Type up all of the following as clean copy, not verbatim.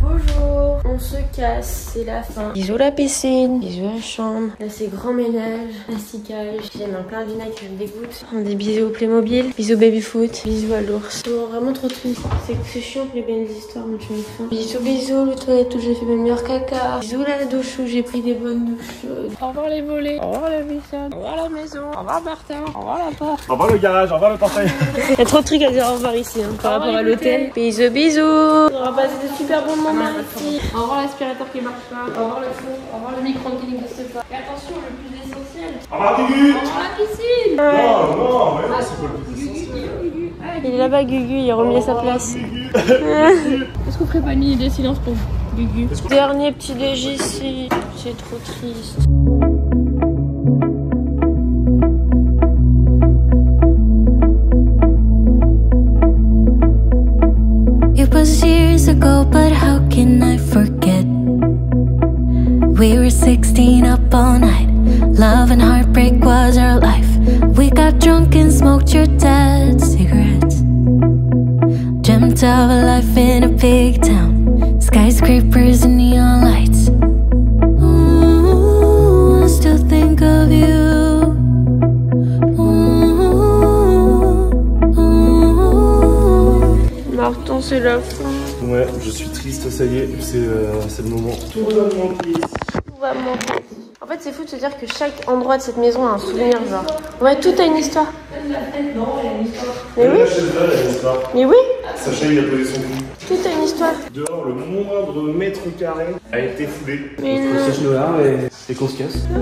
Bonjour, on se casse, c'est la fin. Bisous la piscine, bisous la chambre. Là c'est grand ménage, plasticage. J'ai mis plein de vinaigre, je me dégoûte. Des bisous au Playmobil, bisous babyfoot, bisous à l'ours. C'est vraiment trop triste. C'est chiant pour les belles histoires, mais je me faim. Bisous, le toilette où j'ai fait mes meilleurs caca. Bisous la douche où j'ai pris des bonnes douches chaudes. Au revoir les volets, au revoir la vaisselle, au revoir la maison, au revoir Martin, au revoir la porte. Au revoir le garage, au revoir le portail. Il y a trop de trucs à dire au revoir ici par rapport à l'hôtel. Bisous. On aura passé de super bons moments ici. Au revoir l'aspirateur qui marche pas. Au revoir le feu. Au revoir le micro-ondes qui n'existe pas. Et attention, le plus essentiel. Au revoir Gugu. Au revoir la piscine. Non, mais non, c'est pas le plus essentiel. Il est là-bas Gugu, il est remis à sa place. Est-ce qu'on ferait pas une minute de silence pour Gugu? Dernier petit déj ici. C'est trop triste. It was years ago, but how can I forget? We were 16 up all night. Love and heartbreak was our life. We got drunk and smoked your dad's cigarettes. Dreamt of a life in a big town. Skyscrapers and neon lights. Ooh, I still think of you. Martin, c'est la fin. Ouais, je suis triste, ça y est, c'est le moment. Tout va manquer. Tout va manquer. En fait, c'est fou de se dire que chaque endroit de cette maison a un souvenir, genre. Ouais, tout a une histoire. Non, il y a une histoire. Mais oui. Mais oui. Sacha, il a posé son coup. Tout a une histoire. Dehors, le moindre mètre carré a été foulé. Mais non. Et qu'on se casse. Oh,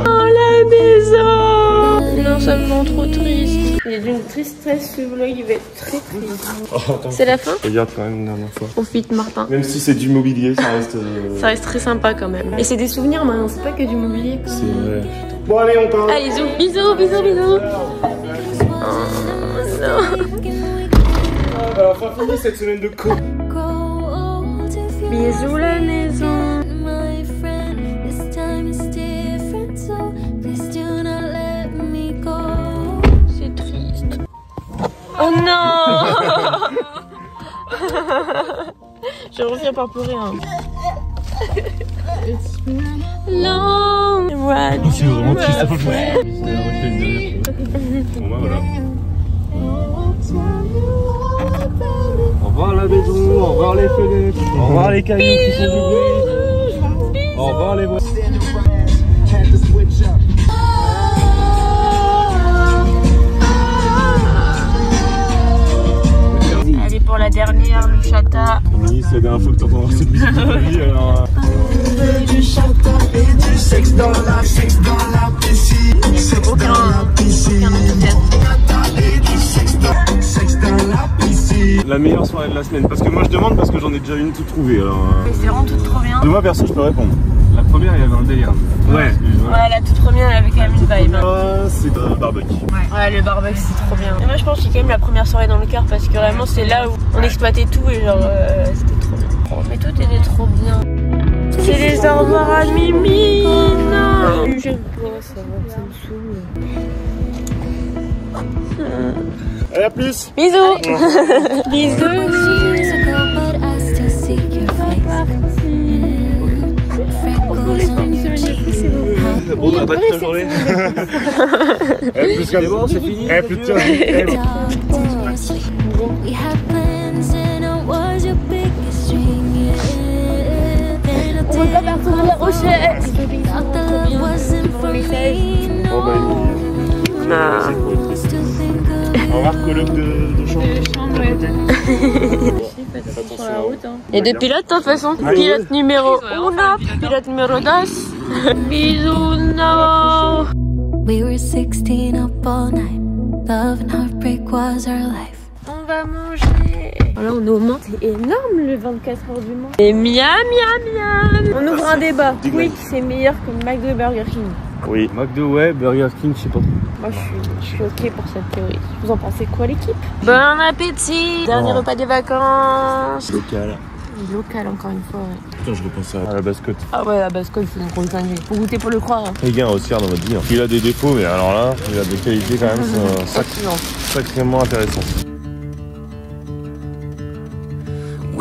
la maison. Non, ça me rend trop triste. Il est d'une tristesse, ce vlog, il va être très triste. Oh, c'est la fin? Regarde quand même une dernière fois. Profite, Martin. Même si c'est du mobilier, ça reste... Ça reste très sympa quand même. Et c'est des souvenirs maintenant, c'est pas que du mobilier. C'est vrai, putain. Bon allez, on part. Allez, bisous. Oh non. On va enfin finir cette semaine de co. Bisous la maison. C'est triste. Oh non. Je reviens par pleurer. Hein. Long ride. C'est vraiment triste. Bon bah voilà. Au revoir la maison, au revoir les fenêtres, au revoir les cailloux qui font du bruit. Au revoir les voitures. Allez pour la dernière, le chata. Oui, c'est la dernière fois que tu entends cette musique de ta vie, alors... Du chata et du sexe dans la piscine. Sexe dans la piscine. Et du sexe dans la piscine. La meilleure soirée de la semaine, parce que moi je demande parce que j'en ai déjà une toute trouvée alors... C'est vraiment tout trop bien. De moi perso je peux répondre. La première il y avait un délire. Ouais. Ouais, la toute première elle avait quand même une vibe. Ah, c'est le barbecue. Ouais, le barbecue c'est trop bien. Et moi je pense que j'ai quand même la première soirée dans le cœur parce que vraiment c'est là où on exploitait tout et genre c'était trop bien. Mais tout était trop bien. C'est les au revoir à Mimi. Non. J'aime pas ça me saoule. Allez, à plus. Bisous. Bisous. Bon, on a pas toute la journée. Plus qu'un bon, c'est fini. Plus de On va pas faire tourner la Rochelle. Oh bah au revoir coloc de chambre. Sur la route, hein. Et des pilotes de toute façon. Pilote numéro 1, pilote numéro 2. Bisous, no. We were 16 up all night. Love and heartbreak was our life. On va manger. Là on est au Mans, c'est énorme le 24 heures du Mans. Et miam. On ouvre un débat. Quick c'est meilleur que McDo et Burger King. Oui. McDo ouais, Burger King je sais pas trop. Moi je suis ok pour cette théorie. Vous en pensez quoi l'équipe? Bon appétit. Dernier repas des vacances. Local encore une fois. Ouais. Putain je repense à la Bascotte. Ah ouais la Bascotte c'est une grosse dinguerie. Faut goûter pour le croire. Hein. Les gars aussi dans votre vie. Hein. Il a des défauts mais alors là il a des qualités quand même sacrément intéressantes.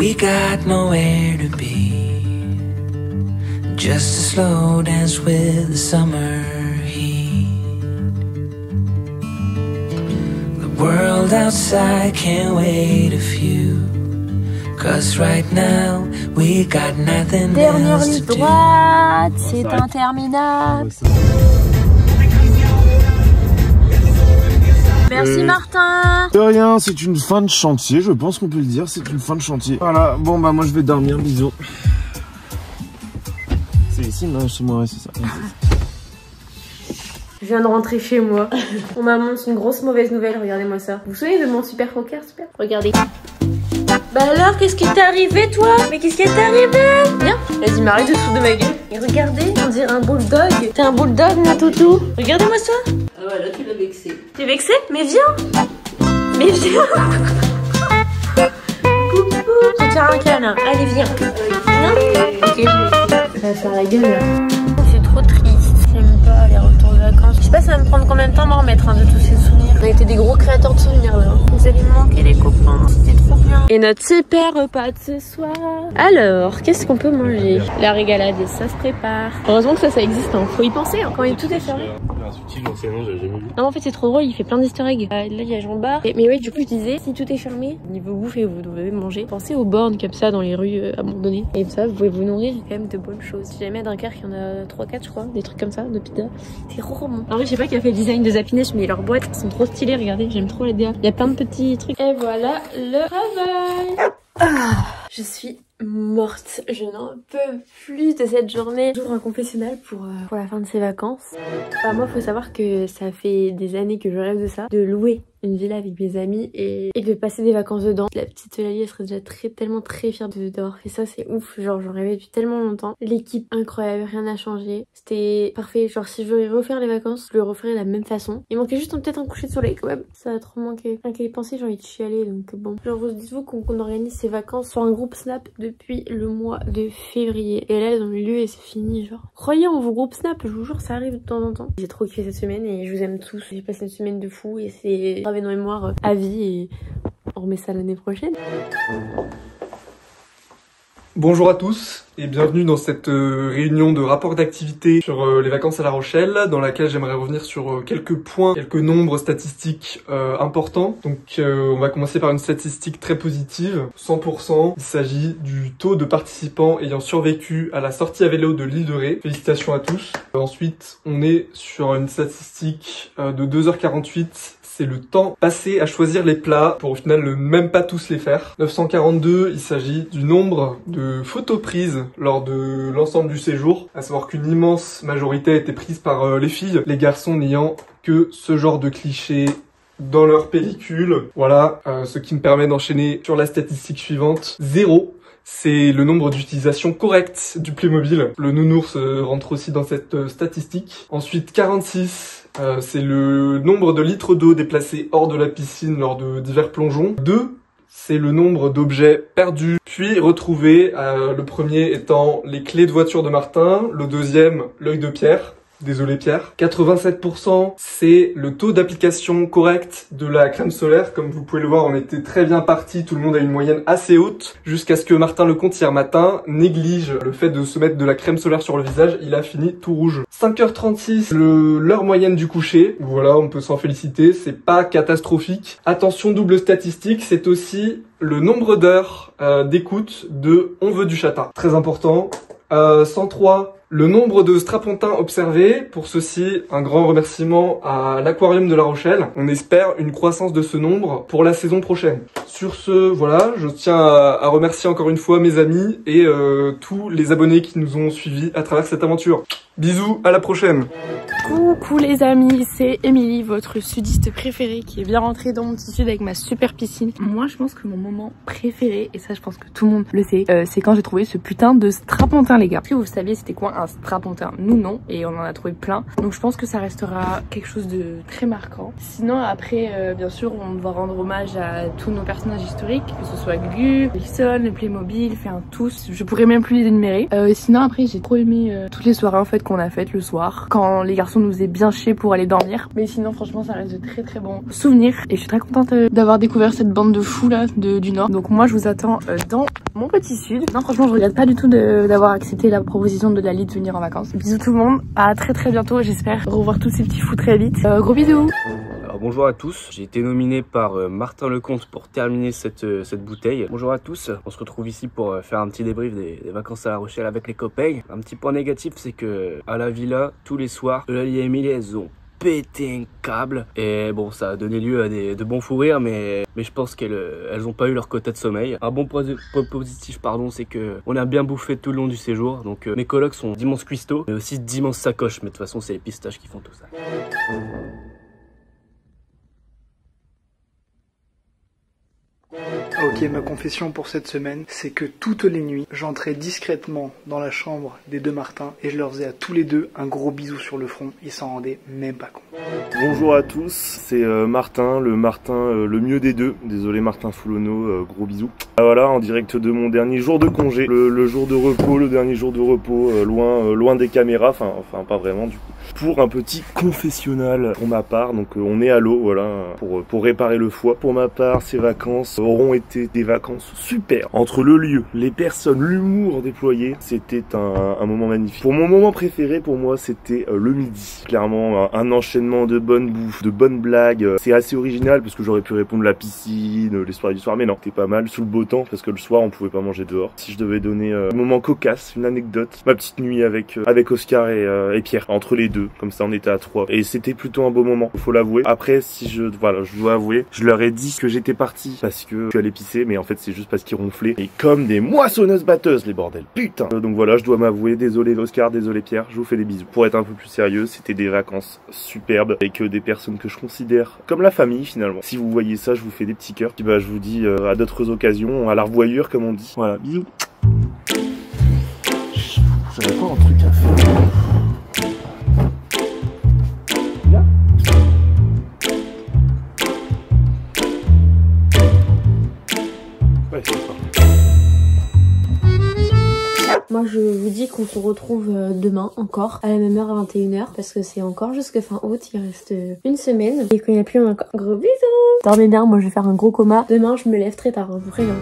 we got nowhere to be. Just a slow dance with the summer heat. The world outside can't wait a few. Cause right now we got nothing Dernière else ligne to do. droite, c'est interminable. Merci Martin. De rien, c'est une fin de chantier, je pense qu'on peut le dire, c'est une fin de chantier. Voilà, bon bah moi je vais dormir, bisous. C'est ici, non, chez moi, ouais, c'est ça. Je viens de rentrer chez moi. On m'annonce une grosse mauvaise nouvelle, regardez-moi ça. Vous vous souvenez de mon super poker, super? Regardez. Bah alors, qu'est-ce qui t'est arrivé toi? Mais qu'est-ce qui t'est arrivé? Viens, vas-y, m'arrête de foutre de ma gueule. Et regardez, on dirait un bulldog. T'es un bulldog, mon toutou. Regardez-moi ça. Ah ouais, là tu l'as vexé. T'es vexé? Mais viens. Mais viens. Coucou. Je te faire un câlin. Allez, viens. Viens. Ok, je vais. Ça va faire la gueule là. C'est trop triste. J'aime pas les retours de vacances. Je sais pas, ça va me prendre combien de temps à m'en remettre de tous ces souvenirs. On a été des gros créateurs de souvenirs là. Vous allez me manquer les copains. C'était trop bien. Et notre super repas de ce soir. Alors, qu'est-ce qu'on peut manger? La régalade, ça se prépare. Heureusement que ça existe. Hein. Faut y penser hein, quand tout est fermé. Non, en fait, c'est trop drôle. Il fait plein d'easter eggs. Là, il y a Jean-Bar. Mais ouais, du coup, je disais, si tout est fermé, niveau bouffe et vous devez manger, pensez aux bornes comme ça dans les rues abandonnées. Et ça, vous pouvez vous nourrir quand même de bonnes choses. Si jamais à Dunkerque, il y en a 3-4, je crois, des trucs comme ça, de pizza. C'est trop bon. En vrai, je sais pas qui a fait le design de Zapinèche, mais leurs boîtes sont trop stylées. Regardez, j'aime trop les DA. Il y a plein de petits trucs. Et voilà le travail. Ah, je suis morte, je n'en peux plus de cette journée. J'ouvre un confessionnal pour la fin de ces vacances. Enfin, moi, faut savoir que ça fait des années que je rêve de ça, de louer une villa avec mes amis et de passer des vacances dedans. La petite Eulalie, elle serait déjà tellement très fière d'avoir fait ça, c'est ouf. Genre, j'en rêvais depuis tellement longtemps. L'équipe incroyable, rien n'a changé. C'était parfait. Genre, si je voulais refaire les vacances, je le referais de la même façon. Il manquait juste peut-être un coucher de soleil quand même. Ça a trop manqué. Rien qu'à y penser, j'ai envie de chialer, donc bon. Genre, dites-vous qu'on organise ces vacances sur un groupe Snap depuis le mois de février. Et là, elles ont eu lieu et c'est fini, genre. Croyez en vos groupes Snap, je vous jure, ça arrive de temps en temps. J'ai trop kiffé cette semaine et je vous aime tous. J'ai passé une semaine de fou et c'est gravé dans mémoire à vie et on remet ça l'année prochaine. Bonjour à tous et bienvenue dans cette réunion de rapport d'activité sur les vacances à La Rochelle, dans laquelle j'aimerais revenir sur quelques points, quelques nombres statistiques importants. Donc on va commencer par une statistique très positive, 100%. Il s'agit du taux de participants ayant survécu à la sortie à vélo de l'île de Ré. Félicitations à tous. Ensuite, on est sur une statistique de 2h48. C'est le temps passé à choisir les plats pour au final ne même pas tous les faire. 942, il s'agit du nombre de photos prises lors de l'ensemble du séjour, à savoir qu'une immense majorité a été prise par les filles, les garçons n'ayant que ce genre de clichés dans leur pellicule. Voilà, ce qui me permet d'enchaîner sur la statistique suivante. 0. C'est le nombre d'utilisations correctes du Playmobil. Le nounours rentre aussi dans cette statistique. Ensuite, 46. C'est le nombre de litres d'eau déplacés hors de la piscine lors de divers plongeons. 2, c'est le nombre d'objets perdus puis retrouvés. Le premier étant les clés de voiture de Martin, le deuxième, l'œil de Pierre. Désolé Pierre. 87%, c'est le taux d'application correct de la crème solaire. Comme vous pouvez le voir, on était très bien parti. Tout le monde a une moyenne assez haute. Jusqu'à ce que Martin Lecomte hier matin néglige le fait de se mettre de la crème solaire sur le visage. Il a fini tout rouge. 5h36, l'heure moyenne du coucher. Voilà, on peut s'en féliciter. C'est pas catastrophique. Attention, double statistique, c'est aussi le nombre d'heures d'écoute de On veut du chata. Très important. 103. Le nombre de strapontins observés, pour ceci, un grand remerciement à l'aquarium de La Rochelle. On espère une croissance de ce nombre pour la saison prochaine. Sur ce, voilà, je tiens à remercier encore une fois mes amis et tous les abonnés qui nous ont suivis à travers cette aventure. Bisous, à la prochaine. Coucou les amis, c'est Émilie, votre sudiste préférée qui est bien rentrée dans mon petit sud avec ma super piscine. Moi je pense que mon moment préféré, et ça je pense que tout le monde le sait, c'est quand j'ai trouvé ce putain de strapontin les gars. Est-ce que vous saviez c'était quoi un strapontin. Nous non, et on en a trouvé plein. Donc je pense que ça restera quelque chose de très marquant. Sinon après, bien sûr, on doit rendre hommage à tous nos personnages historiques, que ce soit Gugu, Wilson, le Playmobil, enfin tous. Je pourrais même plus les énumérer. Sinon après, j'ai trop aimé toutes les soirées en fait qu'on a faites le soir, quand les garçons nous faisaient bien chier pour aller dormir. Mais sinon franchement, ça reste de très très bons souvenirs. Et je suis très contente d'avoir découvert cette bande de fous là du Nord. Donc moi je vous attends dans mon petit sud. Non franchement je regrette pas du tout d'avoir accepté la proposition de Lali de venir en vacances. Bisous tout le monde, à très très bientôt, j'espère revoir tous ces petits fous très vite. Gros bisous. Alors bonjour à tous, j'ai été nominé par Martin Lecomte pour terminer cette bouteille. Bonjour à tous, on se retrouve ici pour faire un petit débrief des vacances à La Rochelle avec les copains. Un petit point négatif, c'est que à la villa, tous les soirs, Lali et Émilie, elles ont pété un câble et bon, ça a donné lieu à de bons fous rires, mais je pense qu'elles ont pas eu leur quota de sommeil. Un bon point positif pardon, c'est que on a bien bouffé tout le long du séjour. Donc mes colocs sont d'immenses cuistots mais aussi d'immenses sacoches, mais de toute façon c'est les pistaches qui font tout ça. Ok, ma confession pour cette semaine, c'est que toutes les nuits, j'entrais discrètement dans la chambre des deux Martins et je leur faisais à tous les deux un gros bisou sur le front, ils s'en rendaient même pas compte. Bonjour à tous, c'est Martin, le mieux des deux. Désolé Martin Foulonneau, gros bisous. Ah, voilà, en direct de mon dernier jour de congé, le jour de repos, le dernier jour de repos, loin des caméras, enfin pas vraiment du coup. Pour un petit confessionnal pour ma part, donc on est à l'eau, voilà, pour réparer le foie. Pour ma part, ces vacances auront été des vacances super. Entre le lieu, les personnes, l'humour déployé, c'était un moment magnifique. Pour mon moment préféré, pour moi, c'était le midi. Clairement, un enchaînement de bonnes bouffes, de bonnes blagues. C'est assez original parce que j'aurais pu répondre la piscine, les soirées du soir, mais non, c'était pas mal sous le beau temps parce que le soir, on pouvait pas manger dehors. Si je devais donner un moment cocasse, une anecdote, ma petite nuit avec Oscar et Pierre, entre les deux, comme ça on était à 3 et c'était plutôt un beau moment, faut l'avouer. Après, je dois avouer, je leur ai dit que j'étais parti parce que je suis allé pisser, mais en fait c'est juste parce qu'ils ronflaient et comme des moissonneuses batteuses les bordels, putain. Donc voilà, je dois m'avouer, désolé Oscar, désolé Pierre, je vous fais des bisous. Pour être un peu plus sérieux, c'était des vacances superbes avec des personnes que je considère comme la famille finalement. Si vous voyez ça, je vous fais des petits cœurs. Puis bah je vous dis à d'autres occasions, à la revoyure comme on dit. Voilà, bisous. J'avais pas un truc à faire. Moi je vous dis qu'on se retrouve demain encore à la même heure à 21h parce que c'est encore jusque fin août, il reste une semaine et quand il n'y a plus on a encore gros bisous. Dormez bien, moi je vais faire un gros coma. Demain je me lève très tard, vraiment.